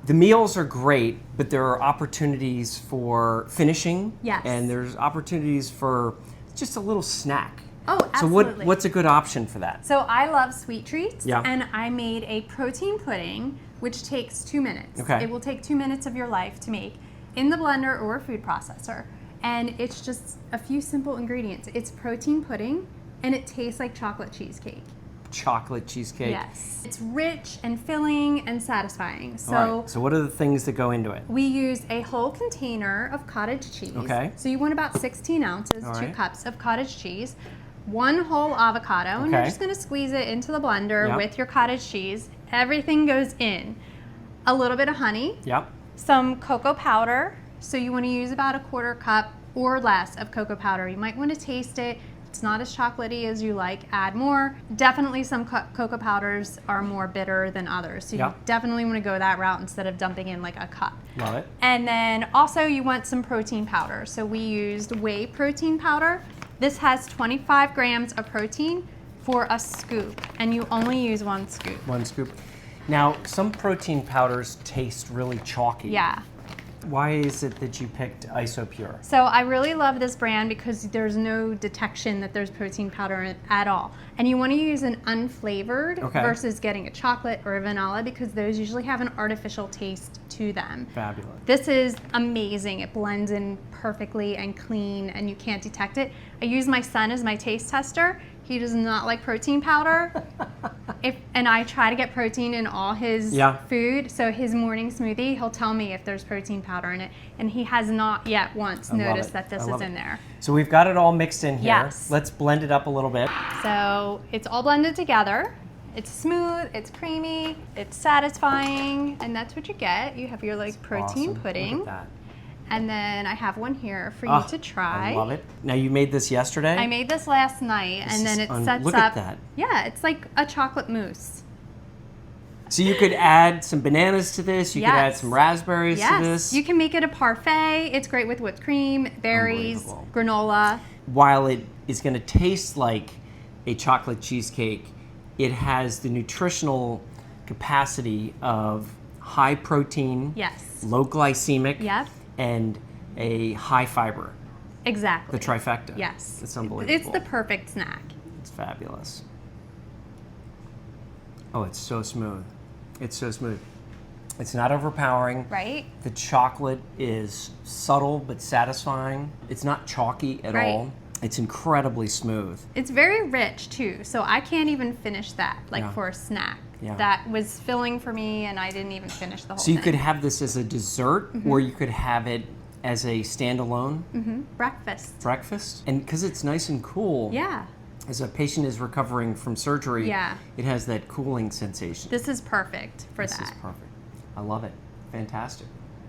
The meals are great, but there are opportunities for finishing. Yes. And there's opportunities for just a little snack. Oh, absolutely. So what's a good option for that? So I love sweet treats, Yeah. and I made a protein pudding, which takes 2 minutes. Okay. It will take 2 minutes of your life to make in the blender or a food processor. And it's just a few simple ingredients. It's protein pudding, and it tastes like chocolate cheesecake. Chocolate cheesecake? Yes. It's rich and filling and satisfying. So, All right. So what are the things that go into it? we use a whole container of cottage cheese. Okay. So you want about 16 ounces, All 2 right. cups of cottage cheese, 1 whole avocado, and you're Okay. just gonna squeeze it into the blender Yep. with your cottage cheese. Everything goes in. A little bit of honey, Yep. some cocoa powder. So you wanna use about a 1/4 cup or less of cocoa powder. You might wanna taste it. It's not as chocolatey as you like, add more. Definitely some cocoa powders are more bitter than others. So you Yep. definitely wanna go that route instead of dumping in like a cup. Love it. And then also you want some protein powder. So we used whey protein powder. This has 25 grams of protein for a scoop, and you only use 1 scoop. 1 scoop. Now, some protein powders taste really chalky. Yeah. Why is it that you picked Isopure? So I really love this brand because there's no detection that there's protein powder in it at all. And you want to use an unflavored Okay. versus getting a chocolate or a vanilla, because those usually have an artificial taste to them. Fabulous. This is amazing. It blends in perfectly and clean, and you can't detect it. I use my son as my taste tester. He does not like protein powder. And I try to get protein in all his Yeah. food. So his morning smoothie, he'll tell me if there's protein powder in it. And he has not yet once I love noticed it. that this I is love in it. there. So we've got it all mixed in here. Yes. Let's blend it up a little bit. So it's all blended together. It's smooth, it's creamy, it's satisfying, and that's what you get. You have your like protein Awesome. pudding. Look at that. And then I have one here for you Ah, to try. I love it. Now you made this yesterday? I made this last night, This and then is it sets look up. at that. Yeah, it's like a chocolate mousse. So you could add some bananas to this. You could add Yes. some raspberries to Yes, this. you can make it a parfait. It's great with whipped cream, berries, Unbelievable. granola. While it is going to taste like a chocolate cheesecake, it has the nutritional capacity of high protein, Yes. low glycemic, Yep. and a high fiber. Exactly. The trifecta. Yes. It's unbelievable. It's the perfect snack. It's fabulous. Oh, it's so smooth. It's so smooth. It's not overpowering. Right? The chocolate is subtle but satisfying. It's not chalky at Right. all. It's incredibly smooth. It's very rich too, so I can't even finish that like Yeah. for a snack. Yeah. That was filling for me, and I didn't even finish the whole So you thing. could have this as a dessert, Mm-hmm. or you could have it as a standalone breakfast. breakfast. And because it's nice and cool, Yeah, as a patient is recovering from surgery, Yeah. it has that cooling sensation. this is perfect for This that. is perfect. I love it. Fantastic.